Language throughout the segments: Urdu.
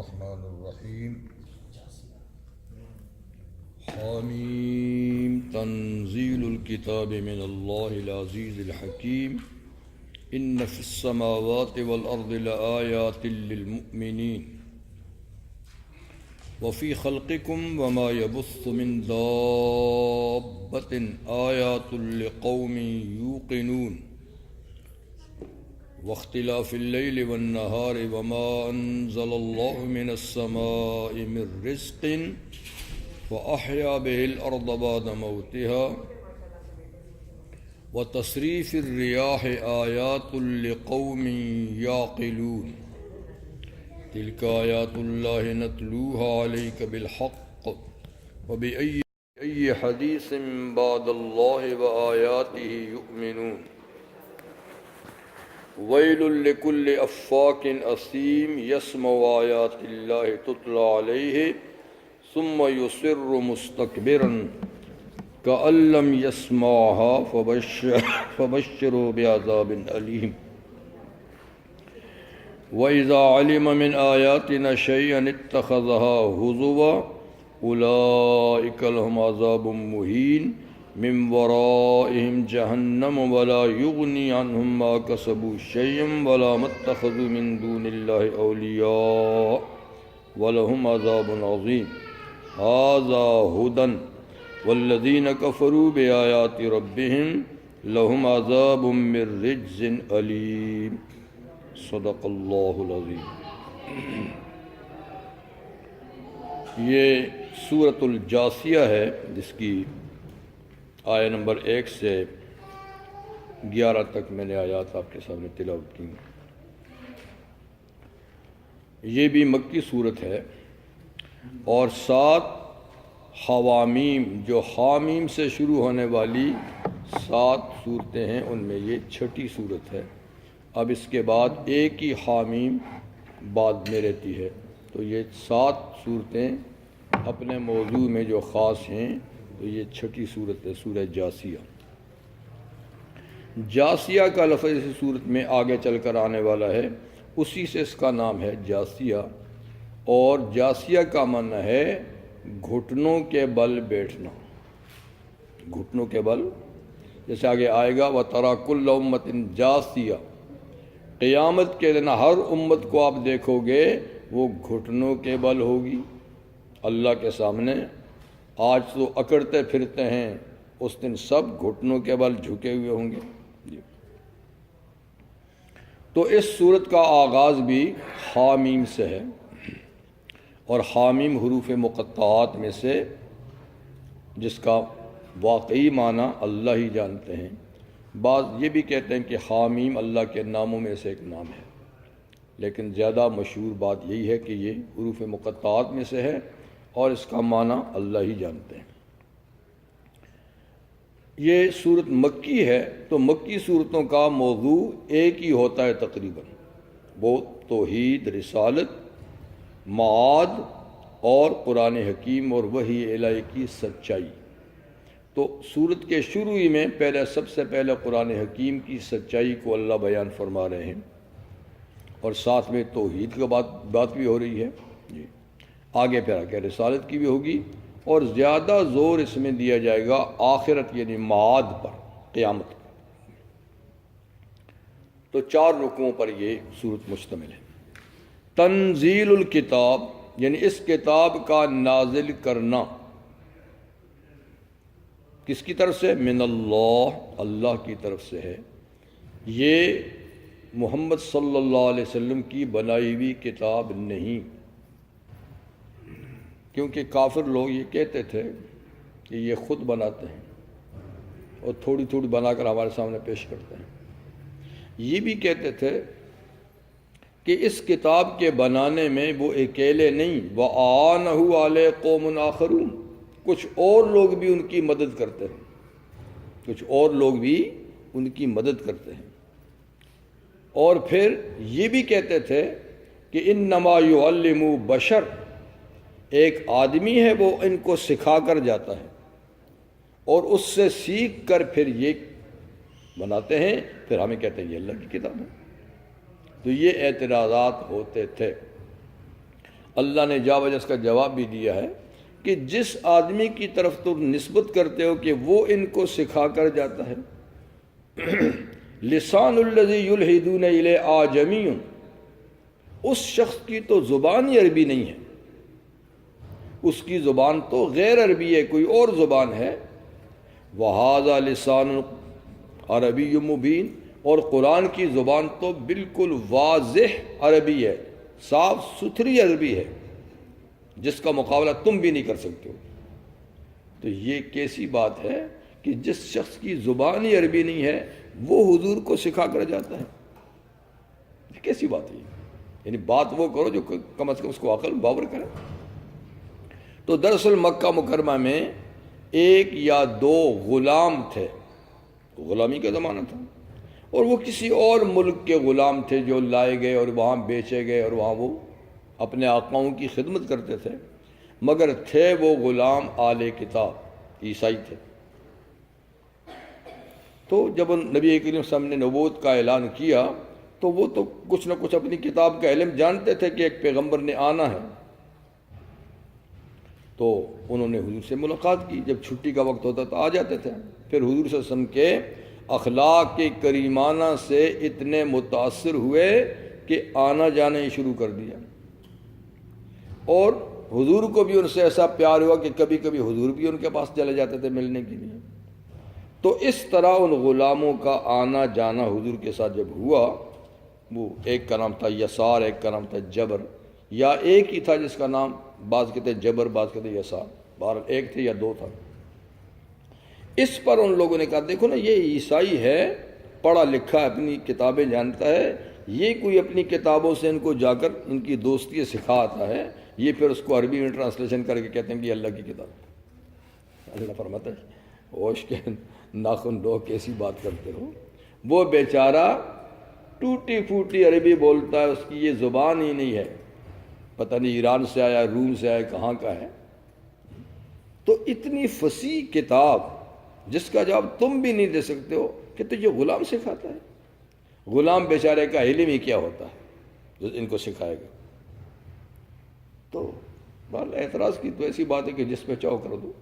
الرحمن الرحیم حامیم تنزیل الکتاب من اللہ العزیز الحکیم ان فی السماوات والارض لآیات للمؤمنین وفی خلقکم وما یبث من دابۃ آیات لقوم یوقنون واختلاف اللیل والنہار وما انزل اللہ من السماء من رزق فأحیا به الارض بعد موتها وتصریف الریاح آیات لقوم یعقلون تلک آیات اللہ نتلوها علیک بالحق وبأی حدیث بعد اللہ وآیاتہ یؤمنون ویل لکل افاک اثیم یسمع آیات اللہ تتلی علیہ ثم یصر مستکبرا کأن لم یسمعها فبشروا بعذاب علیم وَإِذَا عَلِمَ مِنْ آيَاتِنَا شَيْئًا اتَّخَذَهَا هُزُوًا أُولَئِكَ لَهُمْ عَذَابٌ مُهِينٌ مِنْ وَرَائِهِمْ جَهَنَّمُ وَلَا يُغْنِي عَنْهُمْ مَا كَسَبُوا شَيْئًا وَلَا مَا اتَّخَذُوا مِنْ دُونِ اللَّهِ أَوْلِيَاءَ وَلَهُمْ عَذَابٌ عَظِيمٌ هَذَا هُدًى وَالَّذِينَ كَفَرُوا بِآيَاتِ رَبِّهِمْ لَهُمْ عَذَابٌ مِّن رِجْزٍ أَلِيمٌ صدق اللہ العظیم۔ یہ سورۃ الجاثیہ ہے جس کی آیہ نمبر 1 سے 11 تک میں نے آیات آپ کے سامنے تلاوت کی۔ یہ بھی مکی صورت ہے اور 7 حوامیم جو حامیم سے شروع ہونے والی 7 صورتیں ہیں ان میں یہ 6ٹھی صورت ہے۔ اب اس کے بعد ایک ہی حامیم بعد میں رہتی ہے، تو یہ 7 صورتیں اپنے موضوع میں جو خاص ہیں، تو یہ 6ٹھی صورت ہے سورہ جاثیہ۔ جاثیہ کا لفظ اس صورت میں آگے چل کر آنے والا ہے، اسی سے اس کا نام ہے جاثیہ، اور جاثیہ کا معنی ہے گھٹنوں کے بل بیٹھنا۔ گھٹنوں کے بل، جیسے آگے آئے گا وَتَرَىٰ كُلَّ أُمَّةٍ جَاثِيَةً، قیامت کے دن ہر امت کو آپ دیکھو گے وہ گھٹنوں کے بل ہوگی اللہ کے سامنے۔ آج تو اکڑتے پھرتے ہیں، اس دن سب گھٹنوں کے بل جھکے ہوئے ہوں گے۔ تو اس صورت کا آغاز بھی حامیم سے ہے، اور حامیم حروف مقطعات میں سے جس کا واقعی معنی اللہ ہی جانتے ہیں۔ بعض یہ بھی کہتے ہیں کہ حامیم اللہ کے ناموں میں سے ایک نام ہے، لیکن زیادہ مشہور بات یہی ہے کہ یہ حروف مقطعات میں سے ہے اور اس کا معنی اللہ ہی جانتے ہیں۔ یہ صورت مکی ہے، تو مکی صورتوں کا موضوع ایک ہی ہوتا ہے تقریباً، وہ توحید، رسالت، معاد اور قرآن حکیم اور وحی الہی کی سچائی۔ تو صورت کے شروع ہی میں سب سے پہلے قرآن حکیم کی سچائی کو اللہ بیان فرما رہے ہیں، اور ساتھ میں توحید کا بات بھی ہو رہی ہے جی۔ آگے پھر آگے رسالت کی بھی ہوگی، اور زیادہ زور اس میں دیا جائے گا آخرت یعنی معاد پر، قیامت پر۔ تو 4 رکوعوں پر یہ صورت مشتمل ہے۔ تنزیل الکتاب یعنی اس کتاب کا نازل کرنا کس کی طرف سے؟ من اللہ، اللہ کی طرف سے ہے۔ یہ محمد صلی اللہ علیہ وسلم کی بنائی ہوئی کتاب نہیں، کیونکہ کافر لوگ یہ کہتے تھے کہ یہ خود بناتے ہیں اور تھوڑی تھوڑی بنا کر ہمارے سامنے پیش کرتے ہیں۔ یہ بھی کہتے تھے کہ اس کتاب کے بنانے میں وہ اکیلے نہیں، وَآنَهُ عَلَيْهِ قَوْمٌ آخَرُونَ، کچھ اور لوگ بھی ان کی مدد کرتے ہیں، کچھ اور لوگ بھی ان کی مدد کرتے ہیں۔ اور پھر یہ بھی کہتے تھے کہ انما یعلم بشر، ایک آدمی ہے وہ ان کو سکھا کر جاتا ہے، اور اس سے سیکھ کر پھر یہ بناتے ہیں، پھر ہمیں کہتے ہیں یہ اللہ کی کتاب ہے۔ تو یہ اعتراضات ہوتے تھے۔ اللہ نے جا وجہ اس کا جواب بھی دیا ہے کہ جس آدمی کی طرف تم نسبت کرتے ہو کہ وہ ان کو سکھا کر جاتا ہے، لسان الذی یلحدون الیہ اعجمی، اس شخص کی تو زبان ہی عربی نہیں ہے، اس کی زبان تو غیر عربی ہے، کوئی اور زبان ہے۔ وہذا لسان عربی مبین، اور قرآن کی زبان تو بالکل واضح عربی ہے، صاف ستھری عربی ہے، جس کا مقابلہ تم بھی نہیں کر سکتے ہو۔ تو یہ کیسی بات ہے کہ جس شخص کی زبان ہی عربی نہیں ہے وہ حضور کو سکھا کر جاتا ہے؟ یہ کیسی بات ہے؟ یعنی بات وہ کرو جو کم از کم اس کو عقل باور کرے۔ تو دراصل مکہ مکرمہ میں ایک یا دو غلام تھے، غلامی کا زمانہ تھا، اور وہ کسی اور ملک کے غلام تھے جو لائے گئے اور وہاں بیچے گئے، اور وہاں وہ اپنے آقاؤں کی خدمت کرتے تھے، مگر تھے وہ غلام اہل کتاب، عیسائی تھے۔ تو جب نبی کریم صلی اللہ علیہ وسلم نے نبوت کا اعلان کیا تو وہ تو کچھ نہ کچھ اپنی کتاب کا علم جانتے تھے کہ ایک پیغمبر نے آنا ہے، تو انہوں نے حضور سے ملاقات کی، جب چھٹی کا وقت ہوتا تو آ جاتے تھے۔ پھر حضور صلی اللہ علیہ وسلم کے اخلاق کے کریمانہ سے اتنے متاثر ہوئے کہ آنا جانا ہی شروع کر دیا، اور حضور کو بھی ان سے ایسا پیار ہوا کہ کبھی کبھی حضور بھی ان کے پاس چلے جاتے تھے ملنے کے لیے۔ تو اس طرح ان غلاموں کا آنا جانا حضور کے ساتھ جب ہوا، وہ ایک کا نام تھا یسار، ایک کا نام تھا جبر، یا ایک ہی تھا جس کا نام بعض کہتے جبر، بعض کہتے یسار، بہرحال ایک تھے یا دو تھا۔ اس پر ان لوگوں نے کہا دیکھو نا، یہ عیسائی ہے، پڑھا لکھا، اپنی کتابیں جانتا ہے، یہ کوئی اپنی کتابوں سے ان کو جا کر ان کی دوستی سکھا آتا ہے، یہ پھر اس کو عربی میں ٹرانسلیشن کر کے کہتے ہیں کہ یہ اللہ کی کتاب۔ اللہ فرماتا ہے ہوش کے ناخن لو، کیسی بات کرتے ہو؟ وہ بیچارہ ٹوٹی پھوٹی عربی بولتا ہے، اس کی یہ زبان ہی نہیں ہے، پتہ نہیں ایران سے آیا، روم سے آیا، کہاں کا ہے۔ تو اتنی فصیح کتاب جس کا جواب تم بھی نہیں دے سکتے ہو کہ تو یہ غلام سکھاتا ہے؟ غلام بیچارے کا علم ہی کیا ہوتا ہے جو ان کو سکھائے گا؟ تو بہرحال اعتراض کی تو ایسی بات ہے کہ جس پہ چاہو کر دو۔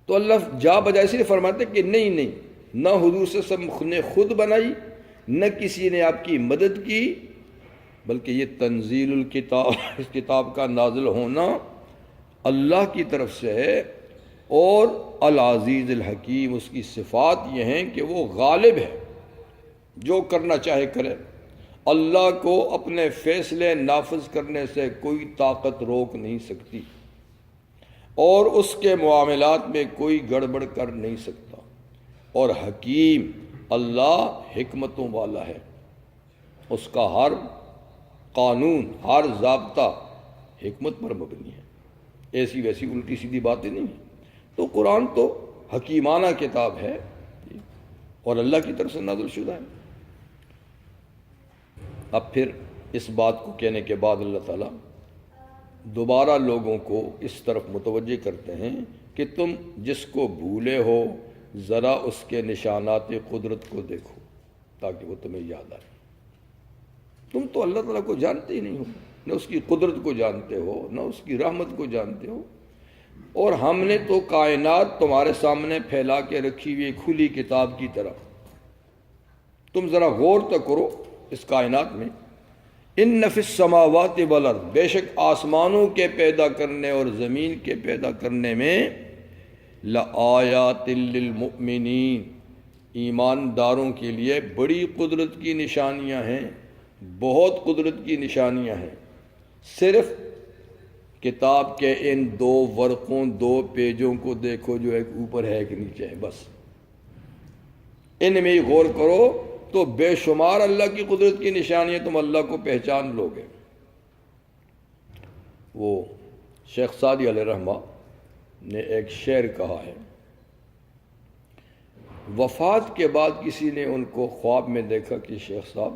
تو اللہ جا بجائے سے فرماتے کہ نہیں، نہ حضور سے سب نے خود بنائی، نہ کسی نے آپ کی مدد کی، بلکہ یہ تنزیل الکتاب، اس کتاب کا نازل ہونا اللہ کی طرف سے ہے، اور العزیز الحکیم، اس کی صفات یہ ہیں کہ وہ غالب ہے، جو کرنا چاہے کرے، اللہ کو اپنے فیصلے نافذ کرنے سے کوئی طاقت روک نہیں سکتی، اور اس کے معاملات میں کوئی گڑبڑ کر نہیں سکتا، اور حکیم، اللہ حکمتوں والا ہے، اس کا ہر قانون، ہر ضابطہ حکمت پر مبنی ہے، ایسی ویسی الٹی سیدھی باتیں نہیں ہیں۔ تو قرآن تو حکیمانہ کتاب ہے اور اللہ کی طرف سے نازل شدہ ہے۔ اب پھر اس بات کو کہنے کے بعد اللہ تعالیٰ دوبارہ لوگوں کو اس طرف متوجہ کرتے ہیں کہ تم جس کو بھولے ہو ذرا اس کے نشانات قدرت کو دیکھو تاکہ وہ تمہیں یاد آئے۔ تم تو اللہ تعالیٰ کو جانتے ہی نہیں ہو، نہ اس کی قدرت کو جانتے ہو، نہ اس کی رحمت کو جانتے ہو، اور ہم نے تو کائنات تمہارے سامنے پھیلا کے رکھی ہوئی کھلی کتاب کی طرح۔ تم ذرا غور تو کرو اس کائنات میں، ان فی السماوات والارض، بے شک آسمانوں کے پیدا کرنے اور زمین کے پیدا کرنے میں لآیات للمؤمنین، ایمانداروں کے لیے بڑی قدرت کی نشانیاں ہیں، بہت قدرت کی نشانیاں ہیں۔ صرف کتاب کے ان دو ورقوں، دو پیجوں کو دیکھو جو ایک اوپر ہے ایک نیچے ہے، بس ان میں غور کرو تو بے شمار اللہ کی قدرت کی نشانیاں، تم اللہ کو پہچان لو گے۔ وہ شیخ سعدی علیہ رحمہ نے ایک شعر کہا ہے، وفات کے بعد کسی نے ان کو خواب میں دیکھا کہ شیخ صاحب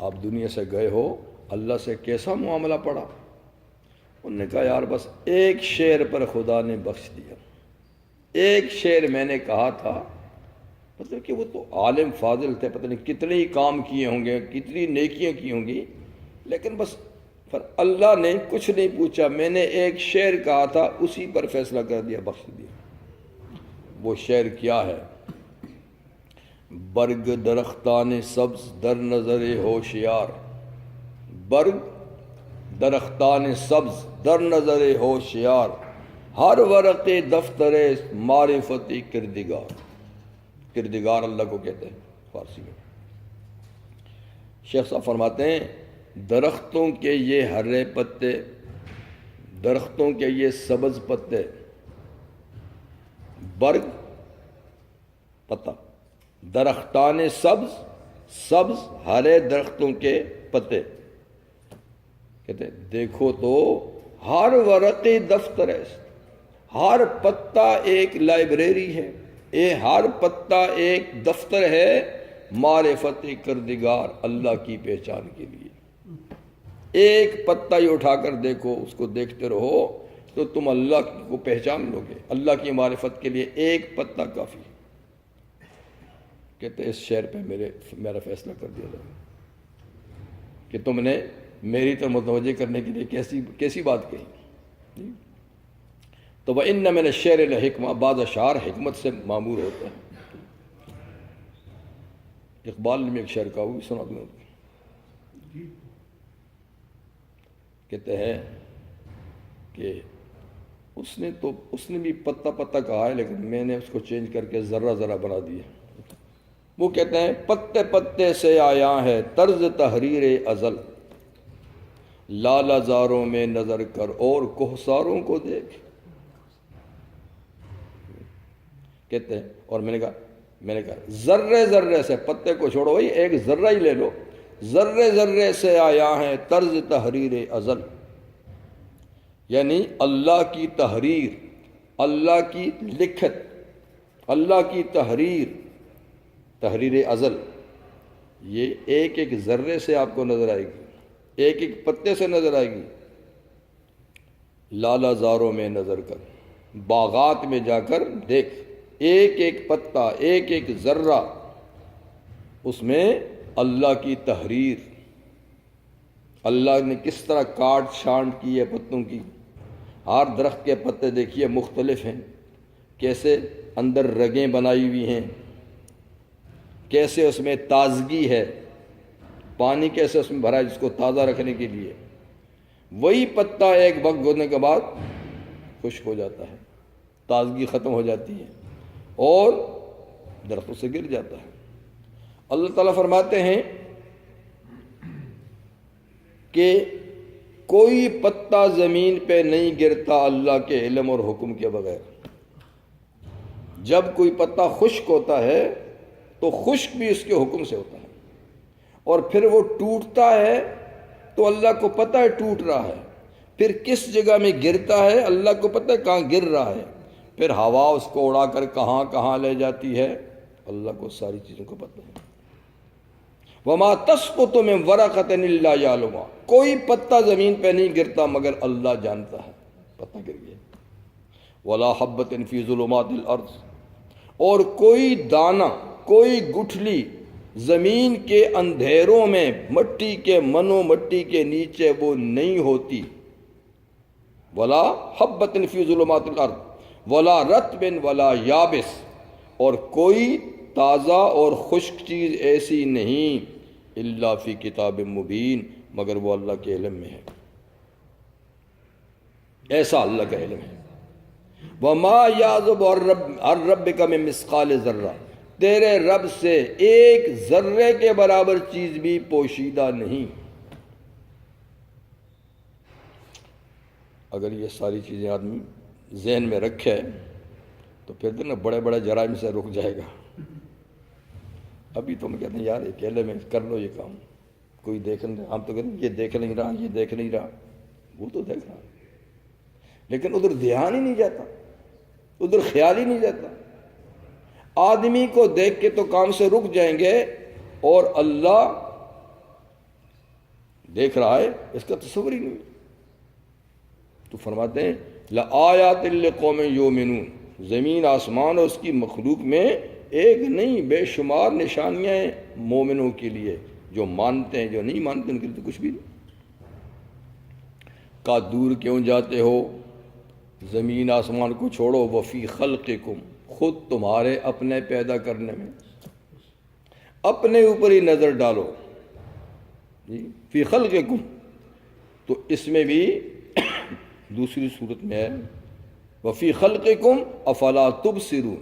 آپ دنیا سے گئے ہو، اللہ سے کیسا معاملہ پڑا؟ انہوں نے کہا یار بس ایک شعر پر خدا نے بخش دیا، ایک شعر میں نے کہا تھا، مطلب کہ وہ تو عالم فاضل تھے، پتہ نہیں کتنے ہی کام کیے ہوں گے، کتنی نیکیاں کی ہوں گی، لیکن بس پر اللہ نے کچھ نہیں پوچھا، میں نے ایک شعر کہا تھا اسی پر فیصلہ کر دیا، بخش دیا۔ وہ شعر کیا ہے؟ برگ درختان سبز در نظر ہوشیار، برگ درختان سبز در نظر ہوشیار، ہر ورق دفتر معرفتی کردگار۔ کردگار اللہ کو کہتے ہیں فارسی میں۔ شیخ صاحب فرماتے ہیں درختوں کے یہ ہرے پتے، درختوں کے یہ سبز پتے، برگ پتا، درختان سبز، سبز ہرے درختوں کے پتے، کہتے ہیں دیکھو تو ہر ورقی دفتر ہے، ہر پتا ایک لائبریری ہے، ہر پتا ایک دفتر ہے معرفت کردگار، اللہ کی پہچان کے لیے۔ ایک پتا ہی اٹھا کر دیکھو، اس کو دیکھتے رہو تو تم اللہ کو پہچان لو گے۔ اللہ کی معرفت کے لیے ایک پتا کافی ہے۔ کہتے ہیں اس شعر پہ میرا فیصلہ کر دیا جائے کہ تم نے میری طرف متوجہ کرنے کے لیے کیسی بات کہی۔ تو وَإِنَّ مِنَ الشِّعْرِ لَحِکْمَةً، بعض اشعار حکمت سے معمور ہوتے ہیں۔ اقبال نے ایک شعر کہا، وہ بھی سنا دوں۔ کہتے ہیں کہ اس نے بھی پتا پتا کہا ہے، لیکن میں نے اس کو چینج کر کے ذرہ ذرہ بنا دیا۔ وہ کہتے ہیں پتے پتے سے آیا ہے طرز تحریر ازل، لالا زاروں میں نظر کر اور کوہساروں کو دیکھ۔ کہتے ہیں اور میں نے کہا ذرے ذرے سے، پتے کو چھوڑو بھائی، ایک ذرہ ہی لے لو، ذرے ذرے سے آیا ہے طرز تحریر ازل، یعنی اللہ کی تحریر، اللہ کی لکھت، اللہ کی تحریر ازل، یہ ایک ایک ذرے سے آپ کو نظر آئے گی، ایک ایک پتے سے نظر آئے گی۔ لالا زاروں میں نظر کر، باغات میں جا کر دیکھ، ایک ایک پتا، ایک ایک ذرہ، اس میں اللہ کی تحریر، اللہ نے کس طرح کاٹ چھانٹ کی ہے پتوں کی۔ ہر درخت کے پتے دیکھیے مختلف ہیں، کیسے اندر رگیں بنائی ہوئی ہیں، کیسے اس میں تازگی ہے، پانی کیسے اس میں بھرا ہے جس کو تازہ رکھنے کے لیے۔ وہی پتا ایک وقت گزرنے کے بعد خشک ہو جاتا ہے، تازگی ختم ہو جاتی ہے اور درختوں سے گر جاتا ہے۔ اللہ تعالیٰ فرماتے ہیں کہ کوئی پتا زمین پہ نہیں گرتا اللہ کے علم اور حکم کے بغیر۔ جب کوئی پتا خشک ہوتا ہے تو خشک بھی اس کے حکم سے ہوتا ہے، اور پھر وہ ٹوٹتا ہے تو اللہ کو پتہ ہے ٹوٹ رہا ہے، پھر کس جگہ میں گرتا ہے اللہ کو پتہ ہے کہاں گر رہا ہے، پھر ہوا اس کو اڑا کر کہاں کہاں لے جاتی ہے، اللہ کو ساری چیزوں کو پتہ ہے۔ وَمَا تَسْقُطُ مِن وَرَقَةٍ إِلَّا يَعْلَمُهَا، کوئی پتا زمین پہ نہیں گرتا مگر اللہ جانتا ہے، پتا گر گیا۔ وَلَا حَبَّةٍ فِي ظُلُمَاتِ الْأَرْضِ، اور کوئی دانہ، کوئی گٹھلی زمین کے اندھیروں میں، مٹی کے منو مٹی کے نیچے وہ نہیں ہوتی۔ وَلَا حَبَّةٍ فِي ظُلُمَاتِ الْأَرْضِ وَلَا رَطْبٍ وَلَا يَابِسٍ، اور کوئی تازہ اور خشک چیز ایسی نہیں الا فی کتاب مبین، مگر وہ اللہ کے علم میں ہے۔ ایسا اللہ کا علم ہے۔ وَمَا يَعْزُبُ عَن رَّبِّكَ مِن مِّثْقَالِ ذَرَّةٍ، تیرے رب سے ایک ذرے کے برابر چیز بھی پوشیدہ نہیں۔ اگر یہ ساری چیزیں آدمی ذہن میں رکھے تو پھر تو نا بڑے بڑے جرائم سے رک جائے گا۔ ابھی تو ہم کہتے ہیں یار اکیلے میں کر لو یہ کام، کوئی دیکھ نہیں، ہم تو کہتے ہیں یہ دیکھ نہیں رہا، یہ دیکھ نہیں رہا، وہ تو دیکھ رہا، لیکن ادھر دھیان ہی نہیں جاتا، ادھر خیال ہی نہیں جاتا۔ آدمی کو دیکھ کے تو کام سے رک جائیں گے، اور اللہ دیکھ رہا ہے اس کا تصور ہی نہیں۔ تو فرماتے ہیں لَآیَاتٍ لِقَوْمٍ یُؤْمِنُونَ، زمین آسمان اور اس کی مخلوق میں ایک نہیں بے شمار نشانیاں ہیں مومنوں کے لیے، جو مانتے ہیں، جو نہیں مانتے ان کے لیے تو کچھ بھی نہیں۔ کا دور کیوں جاتے ہو؟ زمین آسمان کو چھوڑو، وفی خلقکم، خود تمہارے اپنے پیدا کرنے میں اپنے اوپر ہی نظر ڈالو، فی خلقکم، تو اس میں بھی دوسری صورت میں ہے وفی خلقکم افلا تبصرون،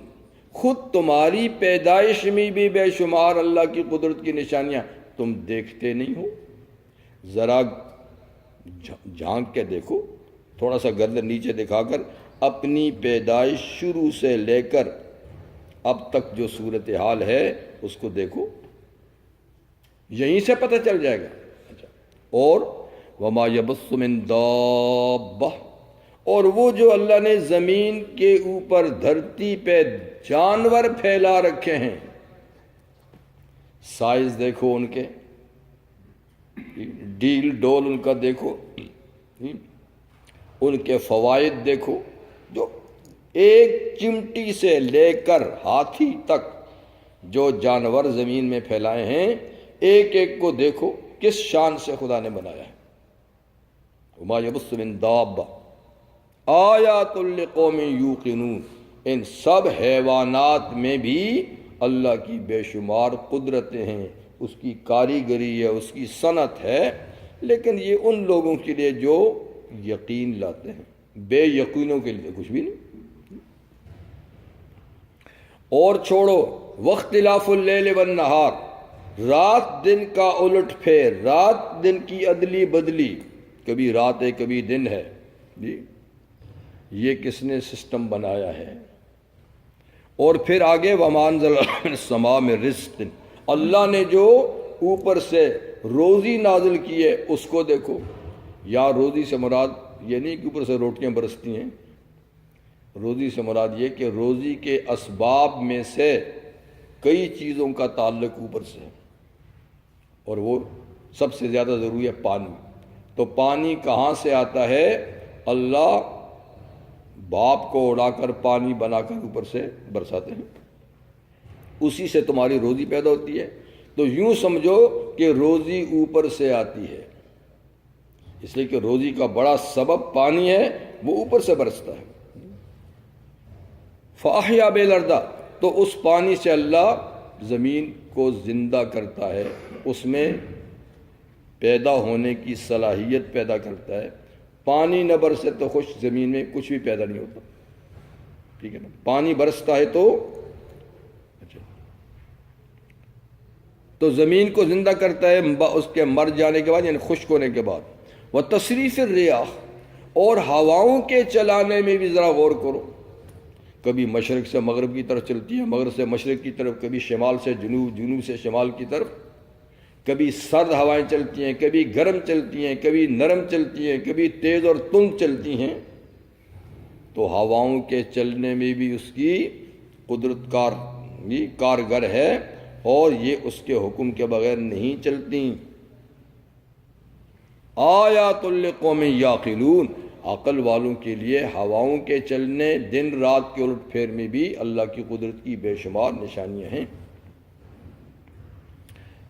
خود تمہاری پیدائش میں بھی بے شمار اللہ کی قدرت کی نشانیاں، تم دیکھتے نہیں ہو؟ ذرا جھانک کے دیکھو، تھوڑا سا گردن نیچے دکھا کر اپنی پیدائش شروع سے لے کر اب تک جو صورتحال ہے اس کو دیکھو، یہیں سے پتہ چل جائے گا۔ اور وما یبث من دابہ، اور وہ جو اللہ نے زمین کے اوپر دھرتی پہ جانور پھیلا رکھے ہیں، سائز دیکھو ان کے، ڈیل ڈول ان کا دیکھو، ان کے فوائد دیکھو، جو ایک چمٹی سے لے کر ہاتھی تک جو جانور زمین میں پھیلائے ہیں، ایک ایک کو دیکھو کس شان سے خدا نے بنایا ہے۔ وما یبث من دابہ آیات لقوم یوقنون، ان سب حیوانات میں بھی اللہ کی بے شمار قدرتیں ہیں، اس کی کاریگری ہے، اس کی صنعت ہے، لیکن یہ ان لوگوں کے لیے جو یقین لاتے ہیں، بے یقینوں کے لیے کچھ بھی نہیں۔ اور چھوڑو واختلاف اللیل والنہار، رات دن کا الٹ پھیر، رات دن کی ادلی بدلی، کبھی رات ہے کبھی دن ہے، جی یہ کس نے سسٹم بنایا ہے؟ اور پھر آگے وَمَا أَنزَلَ مِنَ السَّمَاءِ مِن رِزْقٍ، اللہ نے جو اوپر سے روزی نازل کی ہے اس کو دیکھو۔ یا روزی سے مراد یہ نہیں کہ اوپر سے روٹیاں برستی ہیں، روزی سے مراد یہ کہ روزی کے اسباب میں سے کئی چیزوں کا تعلق اوپر سے ہے، اور وہ سب سے زیادہ ضروری ہے پانی۔ تو پانی کہاں سے آتا ہے؟ اللہ باپ کو اڑا کر پانی بنا کر اوپر سے برساتے ہیں، اسی سے تمہاری روزی پیدا ہوتی ہے۔ تو یوں سمجھو کہ روزی اوپر سے آتی ہے، اس لیے کہ روزی کا بڑا سبب پانی ہے، وہ اوپر سے برستا ہے۔ فَأَحْيَا بِالْأَرْضِ، تو اس پانی سے اللہ زمین کو زندہ کرتا ہے، اس میں پیدا ہونے کی صلاحیت پیدا کرتا ہے۔ پانی نہ برسے تو خوش زمین میں کچھ بھی پیدا نہیں ہوتا، ٹھیک ہے نا؟ پانی برستا ہے تو زمین کو زندہ کرتا ہے اس کے مر جانے کے بعد، یعنی خشک ہونے کے بعد۔ وَتَصْرِيفِ الرِّيَاحِ، اور ہواؤں کے چلانے میں بھی ذرا غور کرو، کبھی مشرق سے مغرب کی طرف چلتی ہے، مغرب سے مشرق کی طرف، کبھی شمال سے جنوب، جنوب سے شمال کی طرف، کبھی سرد ہوائیں چلتی ہیں، کبھی گرم چلتی ہیں، کبھی نرم چلتی ہیں، کبھی تیز اور تند چلتی ہیں۔ تو ہواؤں کے چلنے میں بھی اس کی قدرت کارگر ہے، اور یہ اس کے حکم کے بغیر نہیں چلتی۔ آیات لقوم یعقلون، عقل والوں کے لیے ہواؤں کے چلنے، دن رات کے الٹ پھیر میں بھی اللہ کی قدرت کی بے شمار نشانیاں ہیں۔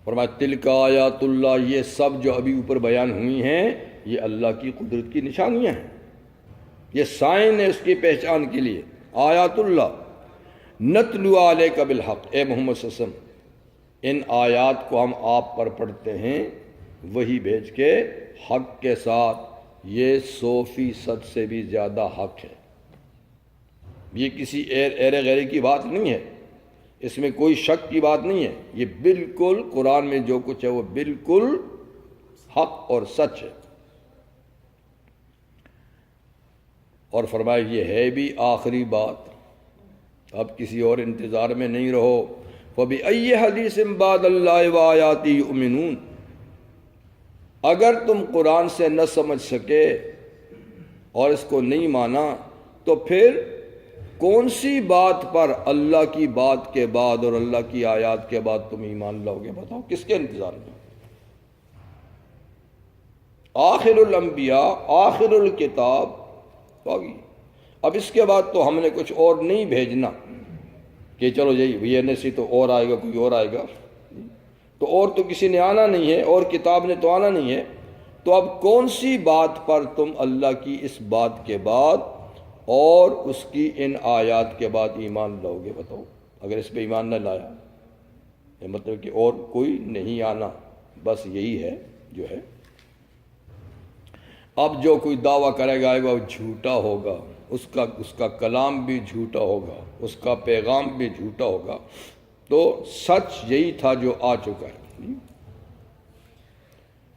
فرمایا تلک آیات اللہ، یہ سب جو ابھی اوپر بیان ہوئی ہیں یہ اللہ کی قدرت کی نشانیاں ہیں، یہ سائن ہے اس کی پہچان کے لیے۔ آیات اللہ نتلو علیک بالحق، اے محمد صلی اللہ علیہ وسلم ان آیات کو ہم آپ پر پڑھتے ہیں وہی بھیج کے حق کے ساتھ، یہ 100% سے بھی زیادہ حق ہے، یہ کسی ایرے غیرے کی بات نہیں ہے، اس میں کوئی شک کی بات نہیں ہے، یہ بالکل قرآن میں جو کچھ ہے وہ بالکل حق اور سچ ہے۔ اور فرمایا یہ ہے بھی آخری بات، اب کسی اور انتظار میں نہیں رہو۔ فَبِأَيِّ حَدِيثٍ بَعْدَ اللَّهِ وَآيَاتِهِ يُؤْمِنُونَ، اگر تم قرآن سے نہ سمجھ سکے اور اس کو نہیں مانا تو پھر کون سی بات پر اللہ کی بات کے بعد اور اللہ کی آیات کے بعد تم ایمان لاؤ گے؟ بتاؤ کس کے انتظار میں؟ آخر الانبیاء، آخر الکتاب ہوگی، اب اس کے بعد تو ہم نے کچھ اور نہیں بھیجنا کہ چلو یہ نہیں تو اور آئے گا، کوئی اور آئے گا، تو اور تو کسی نے آنا نہیں ہے، اور کتاب نے تو آنا نہیں ہے، تو اب کون سی بات پر تم اللہ کی اس بات کے بعد اور اس کی ان آیات کے بعد ایمان لاؤ گے؟ بتاؤ، اگر اس پہ ایمان نہ لایا، یہ مطلب کہ اور کوئی نہیں آنا، بس یہی ہے جو ہے۔ اب جو کوئی دعویٰ کرے گا وہ جھوٹا ہوگا، اس کا کلام بھی جھوٹا ہوگا، اس کا پیغام بھی جھوٹا ہوگا۔ تو سچ یہی تھا جو آ چکا ہے۔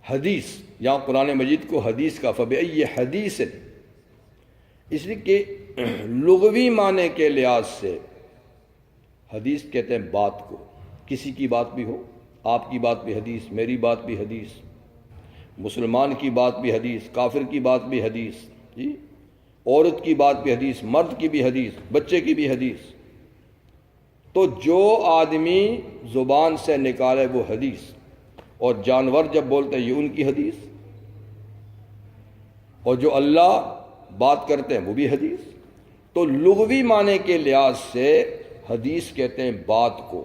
حدیث، یہاں قرآن مجید کو حدیث کا فبأي حدیث، اس لیے کہ لغوی معنی کے لحاظ سے حدیث کہتے ہیں بات کو، کسی کی بات بھی ہو، آپ کی بات بھی حدیث، میری بات بھی حدیث، مسلمان کی بات بھی حدیث، کافر کی بات بھی حدیث، جی، عورت کی بات بھی حدیث، مرد کی بھی حدیث، بچے کی بھی حدیث۔ تو جو آدمی زبان سے نکالے وہ حدیث، اور جانور جب بولتے ہیں یہ ان کی حدیث، اور جو اللہ بات کرتے ہیں وہ بھی حدیث۔ تو لغوی معنی کے لحاظ سے حدیث کہتے ہیں بات کو،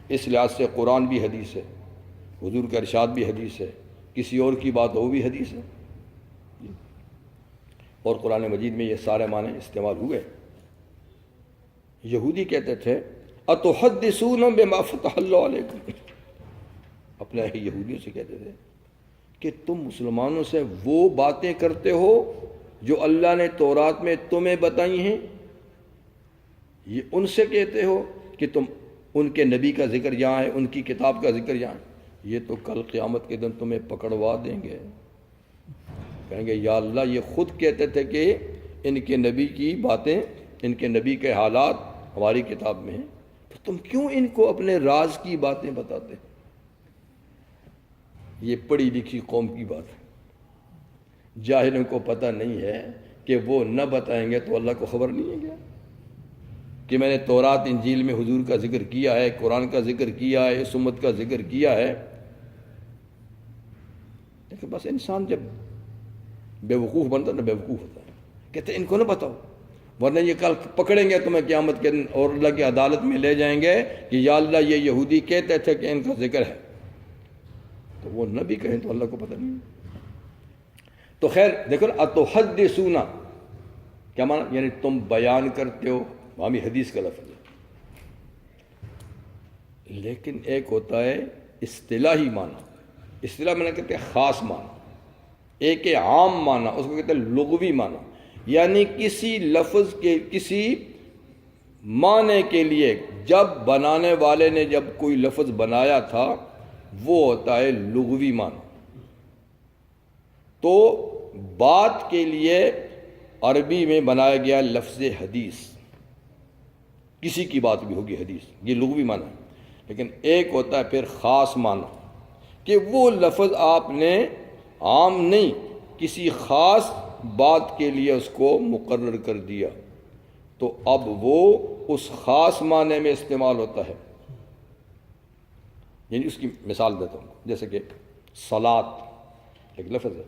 اس لحاظ سے قرآن بھی حدیث ہے، حضور کا ارشاد بھی حدیث ہے، کسی اور کی بات ہو بھی حدیث ہے، اور قرآن مجید میں یہ سارے معنی استعمال ہوئے۔ یہودی کہتے تھے اتحدثون بما فتح اللہ علیکم، اپنے یہودیوں سے کہتے تھے کہ تم مسلمانوں سے وہ باتیں کرتے ہو جو اللہ نے تورات میں تمہیں بتائی ہیں، یہ ان سے کہتے ہو کہ تم ان کے نبی کا ذکر یہاں ہے، ان کی کتاب کا ذکر یہاں ہے، یہ تو کل قیامت کے دن تمہیں پکڑوا دیں گے، کہیں گے یا اللہ یہ خود کہتے تھے کہ ان کے نبی کی باتیں، ان کے نبی کے حالات ہماری کتاب میں ہیں، تو تم کیوں ان کو اپنے راز کی باتیں بتاتے؟ یہ پڑھی لکھی قوم کی بات ہے۔ جاہلوں کو پتہ نہیں ہے کہ وہ نہ بتائیں گے تو اللہ کو خبر نہیں ہے کیا کہ میں نے تورات انجیل میں حضور کا ذکر کیا ہے، قرآن کا ذکر کیا ہے، اس امت کا ذکر کیا ہے۔ لیکن بس انسان جب بے وقوف بنتا ہے نا، بے وقوف ہوتا ہے، کہتے ہیں ان کو نہ بتاؤ ورنہ یہ کل پکڑیں گے تمہیں قیامت کے دن اور اللہ کی عدالت میں لے جائیں گے کہ یا اللہ یہ یہودی کہتے تھے کہ ان کا ذکر ہے، تو وہ نہ بھی کہیں تو اللہ کو پتہ نہیں۔ تو خیر دیکھو نا، اتحدثون کیا معنی؟ یعنی تم بیان کرتے ہو، وہاں بھی حدیث کا لفظ ہے، لیکن ایک ہوتا ہے اصطلاحی معنی، اصطلاح میں کہتے ہیں خاص معنی، ایک ہے عام معنی، اس کو کہتے ہیں لغوی معنی، یعنی کسی لفظ کے کسی معنی کے لیے جب بنانے والے نے جب کوئی لفظ بنایا تھا وہ ہوتا ہے لغوی معنی۔ تو بات کے لیے عربی میں بنایا گیا لفظ حدیث، کسی کی بات بھی ہوگی حدیث، یہ لغوی معنی ہے۔ لیکن ایک ہوتا ہے پھر خاص معنی کہ وہ لفظ آپ نے عام نہیں کسی خاص بات کے لیے اس کو مقرر کر دیا، تو اب وہ اس خاص معنی میں استعمال ہوتا ہے۔ یعنی اس کی مثال دیتا ہوں، جیسے کہ صلاۃ ایک لفظ ہے،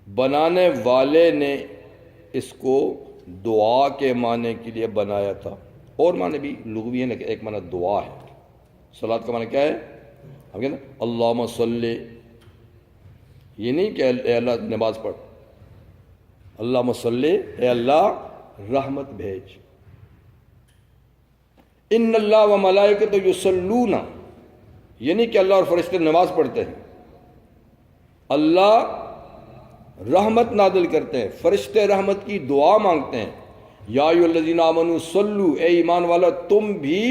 بنانے والے نے اس کو دعا کے معنی کے لیے بنایا تھا، اور معنی بھی لغوی ہے، لیکن ایک معنی دعا ہے۔ صلاۃ کا معنی کیا ہے؟ ہم کہتے ہیں اللہم صلی، یہ نہیں کہ اے اللہ نماز پڑھ، اللہم صلی اے اللہ رحمت بھیج، ان اللہ و ملائکۃ یصلون، یہ نہیں کہ اللہ اور فرشتے نماز پڑھتے ہیں، اللہ رحمت نازل کرتے ہیں، فرشتے رحمت کی دعا مانگتے ہیں، یا ایھا الذین آمنوا صلوا، اے ایمان والا تم بھی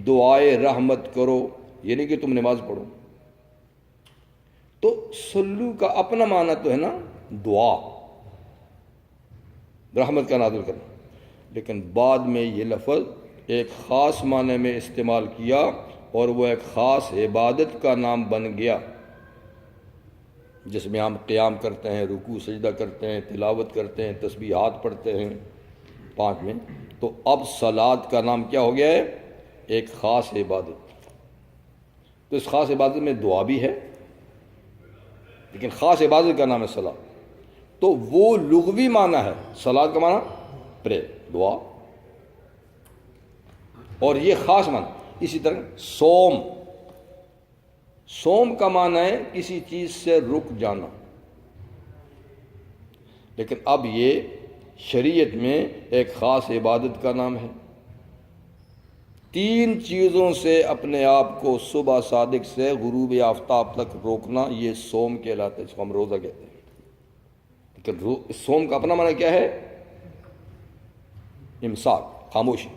دعائے رحمت کرو، یہ نہیں کہ تم نماز پڑھو۔ تو صلو کا اپنا معنی تو ہے نا دعا، رحمت کا نازل کرنا، لیکن بعد میں یہ لفظ ایک خاص معنی میں استعمال کیا اور وہ ایک خاص عبادت کا نام بن گیا، جس میں ہم قیام کرتے ہیں، رکوع سجدہ کرتے ہیں، تلاوت کرتے ہیں، تسبیحات پڑھتے ہیں 5 میں۔ تو اب صلاۃ کا نام کیا ہو گیا ہے؟ ایک خاص عبادت۔ تو اس خاص عبادت میں دعا بھی ہے، لیکن خاص عبادت کا نام ہے صلاۃ۔ تو وہ لغوی معنی ہے، صلاۃ کا معنی پرے، دعا، اور یہ خاص معنی۔ اسی طرح صوم، صوم کا معنی ہے کسی چیز سے رک جانا، لیکن اب یہ شریعت میں ایک خاص عبادت کا نام ہے۔ 3 چیزوں سے اپنے آپ کو صبح صادق سے غروب آفتاب تک روکنا، یہ صوم کہلاتا ہے، اس کو ہم روزہ کہتے ہیں۔ لیکن صوم کا اپنا معنی کیا ہے؟ امساک، خاموشی،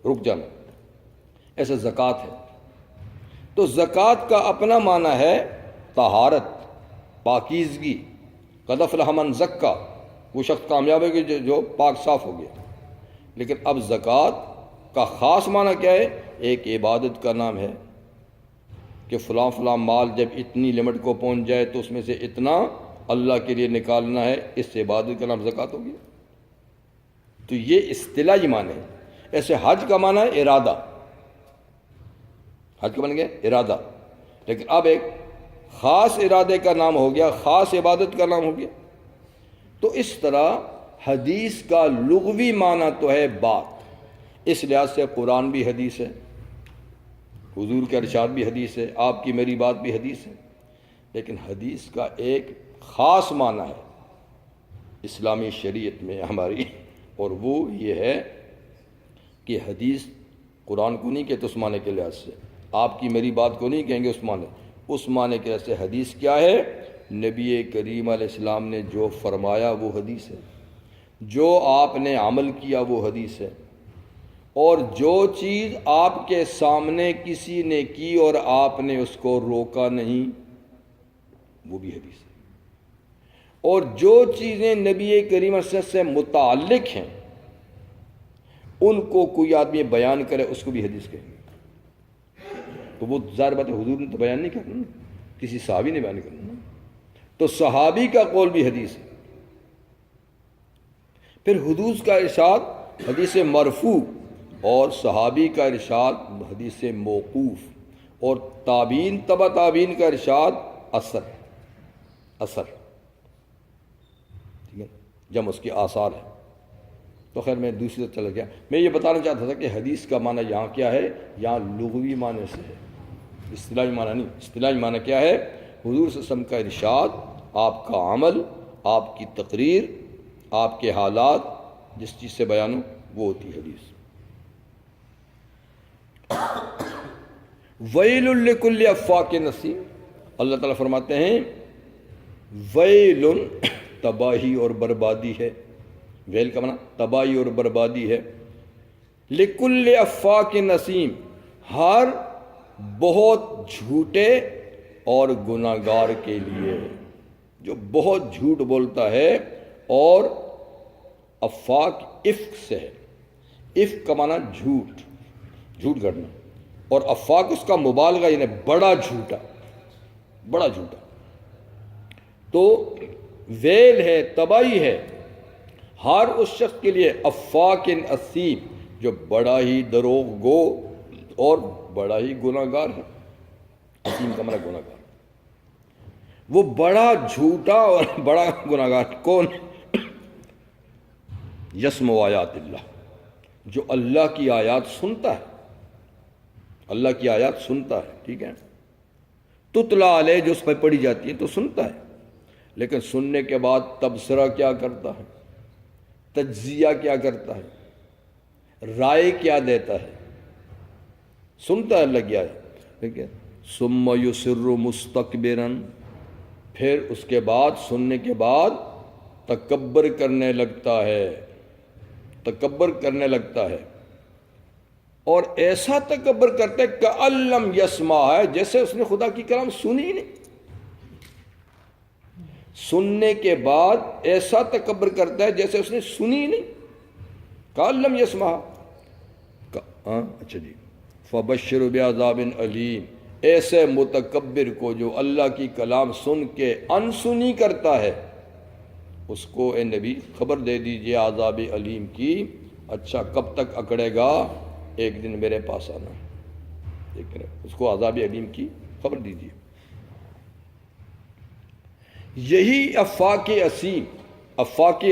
رک جانا۔ ایسے زکوٰۃ ہے، تو زکوٰۃ کا اپنا معنی ہے طہارت، پاکیزگی۔ قد افلح من زکا، وہ شخص کامیاب ہے کہ جو پاک صاف ہو گیا۔ لیکن اب زکوٰۃ کا خاص معنی کیا ہے؟ ایک عبادت کا نام ہے کہ فلاں فلاں مال جب اتنی لمٹ کو پہنچ جائے تو اس میں سے اتنا اللہ کے لیے نکالنا ہے، اس عبادت کا نام زکوٰۃ ہو گیا۔ تو یہ اصطلاحی معنی ہے۔ ایسے حج کا معنی ہے ارادہ، حج کا معنی کیا ہے؟ ارادہ۔ لیکن اب ایک خاص ارادے کا نام ہو گیا، خاص عبادت کا نام ہو گیا۔ تو اس طرح حدیث کا لغوی معنی تو ہے بات، اس لحاظ سے قرآن بھی حدیث ہے، حضور کا ارشاد بھی حدیث ہے، آپ کی میری بات بھی حدیث ہے۔ لیکن حدیث کا ایک خاص معنی ہے اسلامی شریعت میں ہماری، اور وہ یہ ہے کہ حدیث قرآن کو نہیں کہتے اس معنی کے لحاظ سے، آپ کی میری بات کو نہیں کہیں گے اس معنی کے لحاظ سے۔ حدیث کیا ہے؟ نبی کریم علیہ السلام نے جو فرمایا وہ حدیث ہے، جو آپ نے عمل کیا وہ حدیث ہے، اور جو چیز آپ کے سامنے کسی نے کی اور آپ نے اس کو روکا نہیں وہ بھی حدیث ہے، اور جو چیزیں نبی کریم صلی اللہ علیہ وسلم سے متعلق ہیں ان کو کوئی آدمی بیان کرے اس کو بھی حدیث کہیں گے۔ تو وہ ظاہر بات ہے حضور نے تو بیان نہیں کرنا نا، کسی صحابی نے بیان کرنا نا، تو صحابی کا قول بھی حدیث ہے۔ پھر حدوث کا ارشاد حدیث مرفوع، اور صحابی کا ارشاد حدیث موقوف، اور تابعین تبع تابعین کا ارشاد اثر، ٹھیک ہے، جب اس کے آثار ہے۔ تو خیر میں دوسری طرف چلا گیا، میں یہ بتانا چاہتا تھا کہ حدیث کا معنی یہاں کیا ہے؟ یہاں لغوی معنی سے ہے، اصطلاحی معنی نہیں۔ اصطلاحی معنی کیا ہے؟ حضور صلی اللہ علیہ وسلم کا ارشاد، آپ کا عمل، آپ کی تقریر، آپ کے حالات، جس چیز سے بیان ہو وہ ہوتی ہے حدیث۔ ویل لکل افاک نسیم، اللہ تعالیٰ فرماتے ہیں ویل، تباہی اور بربادی ہے، ویل کا معنی تباہی اور بربادی ہے، لکل افاک نسیم، ہر بہت جھوٹے اور گناہ گار کے لیے، جو بہت جھوٹ بولتا ہے، اور افاک افک سے ہے، افک کا معنی جھوٹ کرنا، اور افاق اس کا مبالغہ یعنی بڑا جھوٹا، بڑا جھوٹا۔ تو ویل ہے، تباہی ہے ہر اس شخص کے لیے، افاق اثیم، جو بڑا ہی دروغ گو اور بڑا ہی گناہ گار ہے۔ اثیم کا معنی گناہ گار، وہ بڑا جھوٹا اور بڑا گناہ گار کون؟ یسمع آیات اللہ، جو اللہ کی آیات سنتا ہے، اللہ کی آیات سنتا ہے، ٹھیک ہے، تتلا علیہ، جو اس پہ پڑھی جاتی ہے تو سنتا ہے، لیکن سننے کے بعد تبصرہ کیا کرتا ہے، تجزیہ کیا کرتا ہے، رائے کیا دیتا ہے، سنتا ہے اللہ کی آیات، ٹھیک ہے، ثم یصر مستکبرا، پھر اس کے بعد سننے کے بعد تکبر کرنے لگتا ہے، تکبر کرنے لگتا ہے، اور ایسا تکبر کرتا ہے کأن لم یسمع، ہے جیسے اس نے خدا کی کلام سنی ہی نہیں۔ سننے کے بعد ایسا تکبر کرتا ہے جیسے اس نے سنی ہی نہیں، کأن لم یسمع۔ اچھا جی، فبشر بعذاب علیم، ایسے متکبر کو جو اللہ کی کلام سن کے انسنی کرتا ہے، اس کو اے نبی خبر دے دیجئے عذاب علیم کی۔ اچھا کب تک اکڑے گا؟ ایک دن میرے پاس آنا، دیکھ رہے، اس کو عذاب علیم کی خبر دیجیے۔ یہی افاق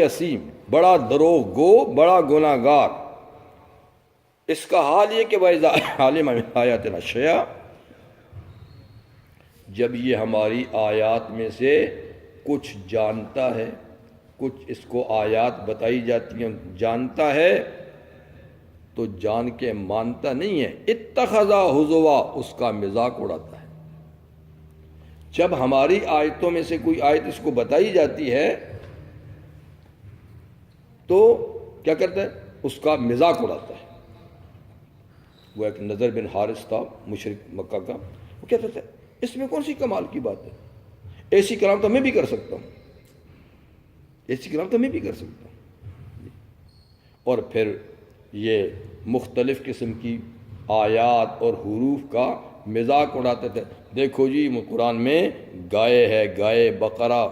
اسیم، بڑا دروغ گو، بڑا گناہ گار، اس کا حال یہ کہ وَإِذَا عَلِمَ مِنْ آیَاتِنَا شَيْئًا، جب یہ ہماری آیات میں سے کچھ جانتا ہے، کچھ اس کو آیات بتائی جاتی ہیں جانتا ہے تو جان کے مانتا نہیں ہے، اتخذا ہزوا، اس کا مذاق اڑاتا ہے۔ جب ہماری آیتوں میں سے کوئی آیت اس کو بتائی جاتی ہے تو کیا کرتا ہے؟ اس کا مذاق اڑاتا ہے۔ وہ ایک نضر بن حارث تھا مشرک مکہ کا، وہ کہتا تھا اس میں کون سی کمال کی بات ہے، ایسی کلام تو میں بھی کر سکتا ہوں، ایسی کلام تو میں بھی کر سکتا ہوں۔ اور پھر یہ مختلف قسم کی آیات اور حروف کا مذاق اڑاتے تھے۔ دیکھو جی قرآن میں گائے ہے، گائے بقرہ،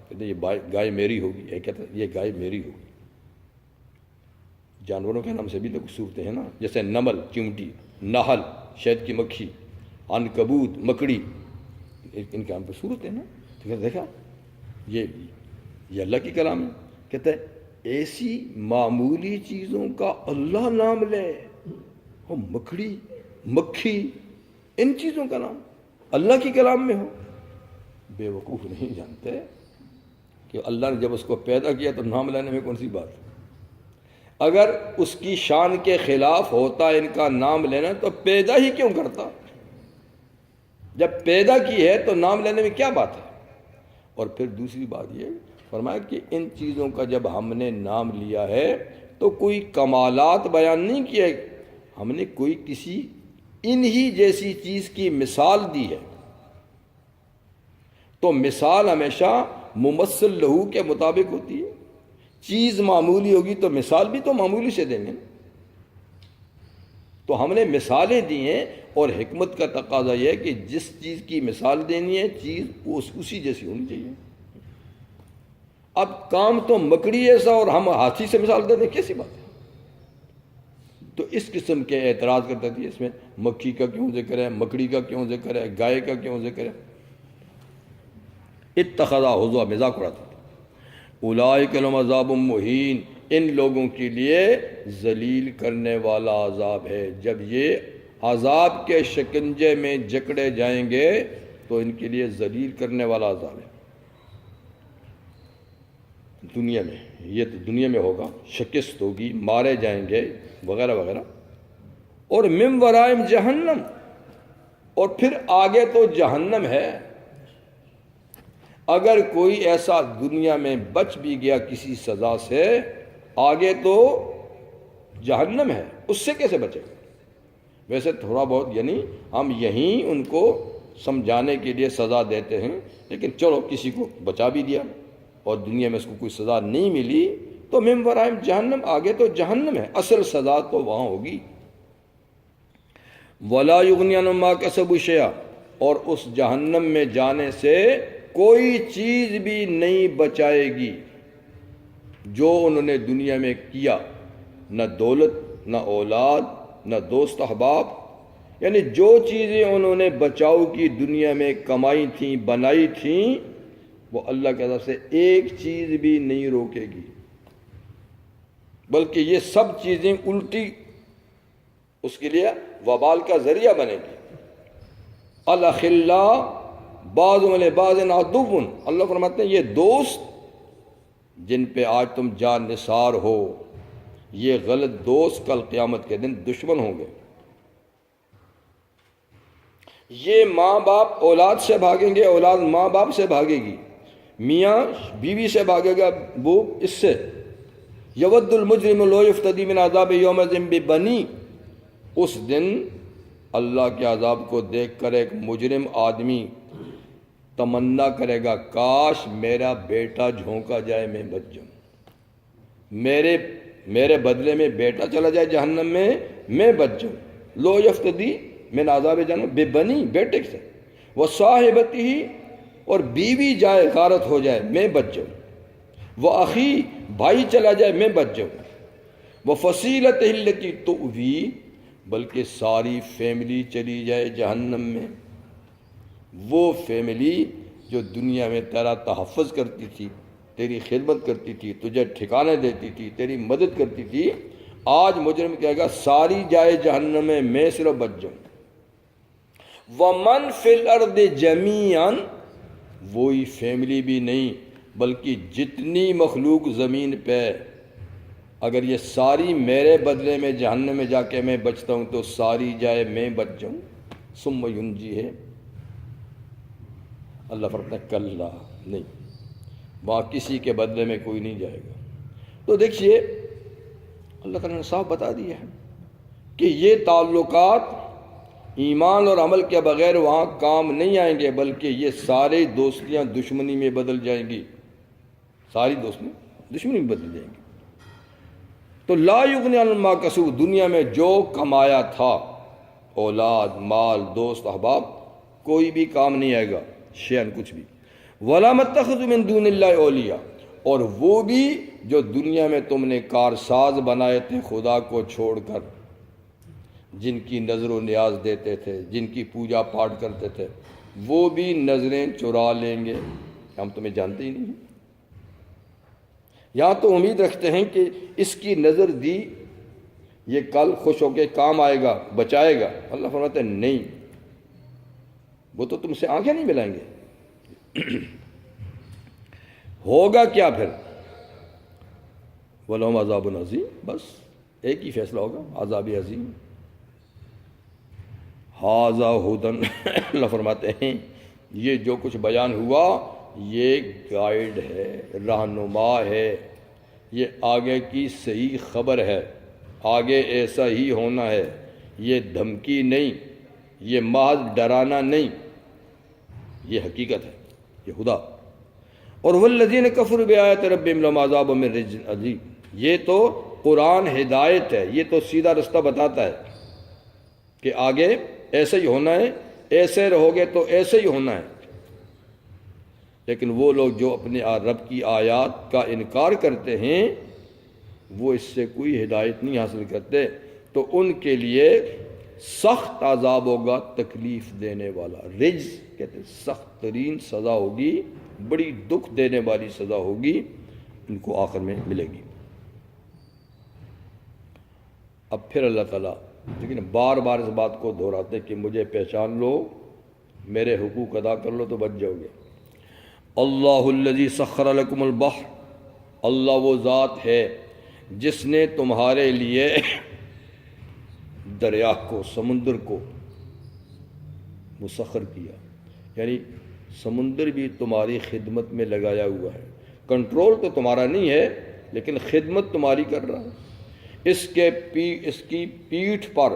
کہتے یہ گائے میری ہوگی، یہ کہتے یہ گائے میری ہوگی۔ جانوروں کے نام سے بھی تو کچھ صورتیں ہیں نا، جیسے نمل چمٹی، نحل شہد کی مکھی، عنکبوت مکڑی، ان کے نام پہ صورت ہے نا۔ تو دیکھا یہ اللہ کی کلام ہے۔ کہتا ہے ایسی معمولی چیزوں کا اللہ نام لے، وہ مکڑی مکھی ان چیزوں کا نام اللہ کی کلام میں ہو۔ بے وقوف نہیں جانتے کہ اللہ نے جب اس کو پیدا کیا تو نام لینے میں کون سی بات ہے۔ اگر اس کی شان کے خلاف ہوتا ان کا نام لینا تو پیدا ہی کیوں کرتا؟ جب پیدا کی ہے تو نام لینے میں کیا بات ہے؟ اور پھر دوسری بات یہ فرمایا کہ ان چیزوں کا جب ہم نے نام لیا ہے تو کوئی کمالات بیان نہیں کیا، ہم نے کوئی کسی انہی جیسی چیز کی مثال دی ہے۔ تو مثال ہمیشہ ممثل لہو کے مطابق ہوتی ہے۔ چیز معمولی ہوگی تو مثال بھی تو معمولی سے دیں گے۔ تو ہم نے مثالیں دی ہیں، اور حکمت کا تقاضا یہ ہے کہ جس چیز کی مثال دینی ہے چیز اسی جیسی ہونی چاہیے۔ اب کام تو مکڑی ایسا اور ہم ہاتھی سے مثال دیتے ہیں، کیسی بات ہے؟ تو اس قسم کے اعتراض کرتے تھے، اس میں مکھی کا کیوں ذکر ہے، مکڑی کا کیوں ذکر ہے، گائے کا کیوں ذکر ہے؟ اتخذا ہزوا، مذاق اڑاتے تھے۔ اولئک لہم عذاب مہین، ان لوگوں کے لیے ذلیل کرنے والا عذاب ہے۔ جب یہ عذاب کے شکنجے میں جکڑے جائیں گے تو ان کے لیے ذلیل کرنے والا عذاب ہے۔ دنیا میں یہ تو دنیا میں ہوگا، شکست ہوگی، مارے جائیں گے وغیرہ وغیرہ۔ اور من ورائم جہنم، اور پھر آگے تو جہنم ہے۔ اگر کوئی ایسا دنیا میں بچ بھی گیا کسی سزا سے، آگے تو جہنم ہے، اس سے کیسے بچے گا؟ ویسے تھوڑا بہت یعنی ہم یہیں ان کو سمجھانے کے لیے سزا دیتے ہیں، لیکن چلو کسی کو بچا بھی دیا اور دنیا میں اس کو کوئی سزا نہیں ملی تو من ورائم جہنم، آگے تو جہنم ہے، اصل سزا تو وہاں ہوگی۔ وَلَا يُغْنِي عَنْهُم مَّا كَسَبُوا شَيْئًا، اور اس جہنم میں جانے سے کوئی چیز بھی نہیں بچائے گی جو انہوں نے دنیا میں کیا، نہ دولت، نہ اولاد، نہ دوست احباب، یعنی جو چیزیں انہوں نے بچاؤ کی دنیا میں کمائی تھیں، بنائی تھیں، وہ اللہ کی طرف سے ایک چیز بھی نہیں روکے گی، بلکہ یہ سب چیزیں الٹی اس کے لیے وبال کا ذریعہ بنے گی۔ الاخلاء بعضهم لبعض عدو، اللہ فرماتے ہیں یہ دوست جن پہ آج تم جان نثار ہو، یہ غلط دوست کل قیامت کے دن دشمن ہوں گے۔ یہ ماں باپ اولاد سے بھاگیں گے، اولاد ماں باپ سے بھاگے گی، میاں بیوی سے بھاگے گا، وہ اس سے۔ یود المجرم لو یفتدی من عذاب یومئذ ببنی، اس دن اللہ کے عذاب کو دیکھ کر ایک مجرم آدمی تمنا کرے گا کاش میرا بیٹا جھونکا جائے میں بچ جاؤں، میرے بدلے میں بیٹا چلا جائے جہنم میں بچ جاؤں۔ لو یفتدی من عذاب جہنم ببنی، بیٹے سے، وصاحبتہ، اور بیوی جائے غارت ہو جائے میں بچ جاؤں، واخی، بھائی چلا جائے میں بچ جاؤں، وفصیلتہ التی تؤوی، بلکہ ساری فیملی چلی جائے جہنم میں، وہ فیملی جو دنیا میں تیرا تحفظ کرتی تھی، تیری خدمت کرتی تھی، تجھے ٹھکانے دیتی تھی، تیری مدد کرتی تھی، آج مجرم کہے گا ساری جائے جہنم میں صرف بچ جاؤں۔ وَمَن فِي الْأَرْضِ جَمِيعًا، وہی فیملی بھی نہیں بلکہ جتنی مخلوق زمین پہ، اگر یہ ساری میرے بدلے میں جہنم میں جا کے میں بچتا ہوں تو ساری جائے میں بچ جاؤں، ثم ینجی ہے۔ اللہ فرماتا ہے کلا، نہیں، وہاں کسی کے بدلے میں کوئی نہیں جائے گا۔ تو دیکھیے اللہ تعالیٰ نے صاف بتا دیا ہے کہ یہ تعلقات ایمان اور عمل کے بغیر وہاں کام نہیں آئیں گے، بلکہ یہ سارے دوستیاں دشمنی میں بدل جائیں گی، ساری دوستیاں دشمنی میں بدل جائیں گی۔ تو لا یغنی عنہم ما کسبوا، دنیا میں جو کمایا تھا، اولاد، مال، دوست، احباب، کوئی بھی کام نہیں آئے گا، شیئن کچھ بھی۔ وَلَا مَتَّخَذُوا مِن دُونِ اللَّهِ اولیاء، اور وہ بھی جو دنیا میں تم نے کارساز بنائے تھے خدا کو چھوڑ کر، جن کی نظر و نیاز دیتے تھے، جن کی پوجا پاٹ کرتے تھے، وہ بھی نظریں چرا لیں گے، ہم تمہیں جانتے ہی نہیں ہیں۔ یہاں تو امید رکھتے ہیں کہ اس کی نظر دی یہ کل خوش ہو کے کام آئے گا، بچائے گا۔ اللہ فرماتا ہے نہیں، وہ تو تم سے آنکھیں نہیں ملائیں گے۔ ہوگا کیا پھر؟ وَلَهُمْ عَذَابٌ عَظِيمٌ، بس ایک ہی فیصلہ ہوگا، عذاب عظیم۔ ھذا ھدی، اللہ فرماتے ہیں یہ جو کچھ بیان ہوا یہ گائیڈ ہے، رہنما ہے، یہ آگے کی صحیح خبر ہے، آگے ایسا ہی ہونا ہے، یہ دھمکی نہیں، یہ محض ڈرانا نہیں، یہ حقیقت ہے، یہ خدا۔ اور والذین کفروا بآیات ربہم لہم عذاب من رجز عظیم، یہ تو قرآن ہدایت ہے، یہ تو سیدھا رستہ بتاتا ہے کہ آگے ایسے ہی ہونا ہے، ایسے رہو گے تو ایسے ہی ہونا ہے۔ لیکن وہ لوگ جو اپنے رب کی آیات کا انکار کرتے ہیں وہ اس سے کوئی ہدایت نہیں حاصل کرتے، تو ان کے لیے سخت عذاب ہوگا، تکلیف دینے والا۔ رجز کہتے ہیں سخت ترین سزا ہوگی، بڑی دکھ دینے والی سزا ہوگی، ان کو آخر میں ملے گی۔ اب پھر اللہ تعالیٰ لیکن بار بار اس بات کو دہراتے کہ مجھے پہچان لو، میرے حقوق ادا کر لو تو بچ جاؤ گے۔ اللہ الذی سخر لکم البحر، اللہ وہ ذات ہے جس نے تمہارے لیے دریا کو، سمندر کو مسخر کیا، یعنی سمندر بھی تمہاری خدمت میں لگایا ہوا ہے، کنٹرول تو تمہارا نہیں ہے لیکن خدمت تمہاری کر رہا ہے۔ اس کی پیٹھ پر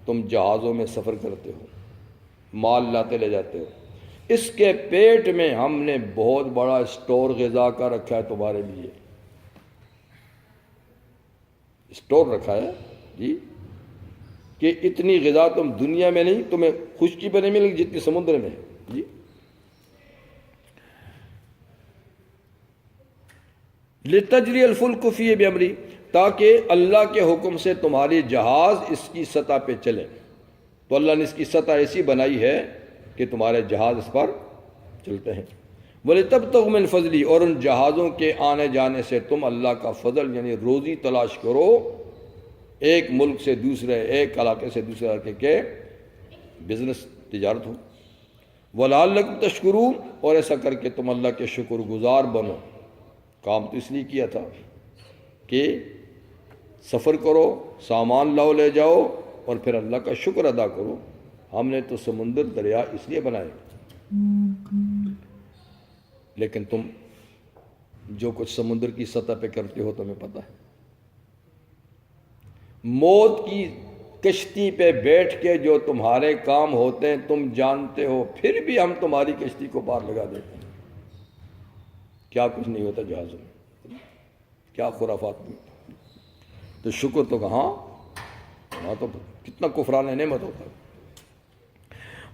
تم جہازوں میں سفر کرتے ہو، مال لاتے لے جاتے ہو، اس کے پیٹ میں ہم نے بہت بڑا اسٹور غذا کا رکھا ہے تمہارے لیے، اسٹور رکھا ہے جی، کہ اتنی غذا تم دنیا میں نہیں، تمہیں خشکی پہ نہیں ملے گی جتنی سمندر میں ہے جی۔ لِتَجْرِيَ الْفُلْكُ فِيهِ بِأَمْرِهِ، تاکہ اللہ کے حکم سے تمہاری جہاز اس کی سطح پہ چلے۔ تو اللہ نے اس کی سطح ایسی بنائی ہے کہ تمہارے جہاز اس پر چلتے ہیں۔ وَلِتَبْتَغُوا مِنْ فَضْلِهِ، اور ان جہازوں کے آنے جانے سے تم اللہ کا فضل یعنی روزی تلاش کرو، ایک ملک سے دوسرے، ایک علاقے سے دوسرے علاقے کے بزنس تجارت ہو۔ وَلَعَلَّكُمْ تَشْكُرُونَ، اور ایسا کر کے تم اللہ کے شکر گزار بنو۔ کام تو اس لیے کیا تھا کہ سفر کرو، سامان لاؤ لے جاؤ، اور پھر اللہ کا شکر ادا کرو۔ ہم نے تو سمندر دریا اس لیے بنائے، لیکن تم جو کچھ سمندر کی سطح پہ کرتے ہو تمہیں پتہ ہے۔ موت کی کشتی پہ بیٹھ کے جو تمہارے کام ہوتے ہیں تم جانتے ہو، پھر بھی ہم تمہاری کشتی کو پار لگا دیتے ہیں۔ کیا کچھ نہیں ہوتا جہازوں میں، کیا خرافات میں، تو شکر تو کہاں، وہاں تو کتنا کفران نعمت ہوتا ہے۔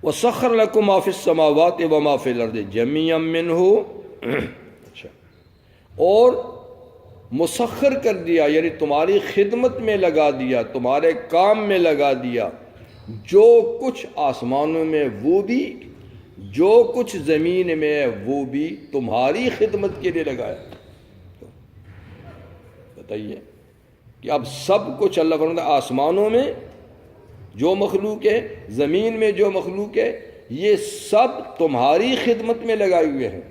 وَسَخَّرَ لَكُم مَّا فِي السَّمَاوَاتِ وَمَا فِي الْأَرْضِ جَمِيعًا مِّنْهُ، اچھا، اور مسخر کر دیا یعنی تمہاری خدمت میں لگا دیا، تمہارے کام میں لگا دیا، جو کچھ آسمانوں میں وہ بھی، جو کچھ زمین میں وہ بھی تمہاری خدمت کے لیے لگایا۔ بتائیے کہ اب سب کچھ اللہ فرماتا ہے آسمانوں میں جو مخلوق ہے، زمین میں جو مخلوق ہے، یہ سب تمہاری خدمت میں لگائے ہوئے ہیں،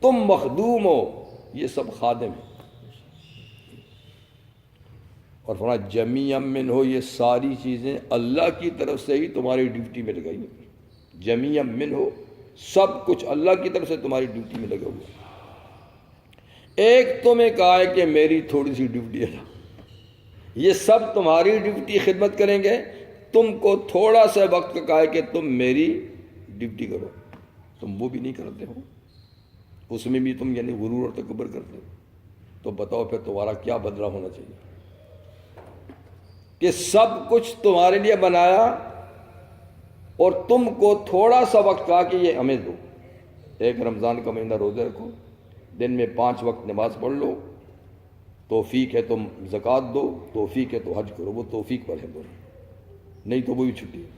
تم مخدوم ہو، یہ سب خادم ہیں۔ اور فرمایا جمیعا منہ، یہ ساری چیزیں اللہ کی طرف سے ہی تمہاری ڈیوٹی میں لگائی ہوئی، جمیعا منہ، سب کچھ اللہ کی طرف سے تمہاری ڈیوٹی میں لگا ہوا۔ ایک تمہیں کہا ہے کہ میری تھوڑی سی ڈیوٹی ہے، یہ سب تمہاری ڈیوٹی خدمت کریں گے، تم کو تھوڑا سا وقت کا کہا ہے کہ تم میری ڈیوٹی کرو، تم وہ بھی نہیں کرتے ہو، اس میں بھی تم یعنی غرور اور تکبر کرتے ہو، تو بتاؤ پھر تمہارا کیا بدلہ ہونا چاہیے کہ سب کچھ تمہارے لیے بنایا اور تم کو تھوڑا سا وقت کہا کہ یہ ہمیں دو۔ ایک رمضان کا مہینہ روزہ رکھو، دن میں 5 وقت نماز پڑھ لو، توفیق ہے تو زکوٰۃ دو، توفیق ہے تو حج کرو، وہ توفیق پر ہے دونوں، نہیں تو وہ بھی چھٹی ہے۔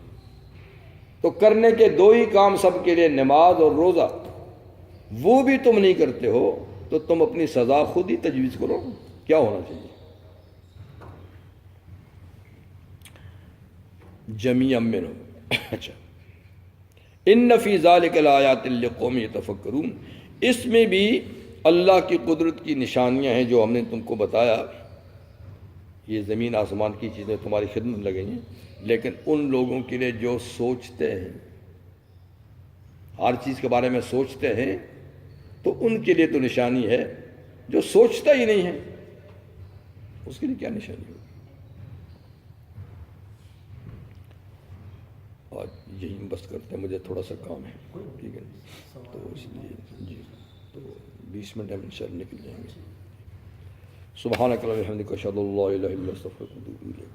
تو کرنے کے 2 ہی کام سب کے لیے، نماز اور روزہ، وہ بھی تم نہیں کرتے ہو تو تم اپنی سزا خود ہی تجویز کرو، کیا ہونا چاہیے؟ جمیعا منہ۔ اچھا، ان فی ذلک لآیات لقوم یتفکرون، اس میں بھی اللہ کی قدرت کی نشانیاں ہیں جو ہم نے تم کو بتایا۔ یہ زمین آسمان کی چیزیں تمہاری خدمت لگیں ہیں، لیکن ان لوگوں کے لیے جو سوچتے ہیں، ہر چیز کے بارے میں سوچتے ہیں، تو ان کے لیے تو نشانی ہے۔ جو سوچتا ہی نہیں ہے اس کے لیے کیا نشانی ہوگی؟ اور یہی بس کرتے ہیں، مجھے تھوڑا سا کام ہے، ٹھیک ہے، تو اس لیے جی تو 20 منٹ ہم انشاءاللہ نکل جائیں گے۔ سبحانک اللہم وبحمدک، اشہد ان لا الہ الا انت، استغفرک و اتوب الیک۔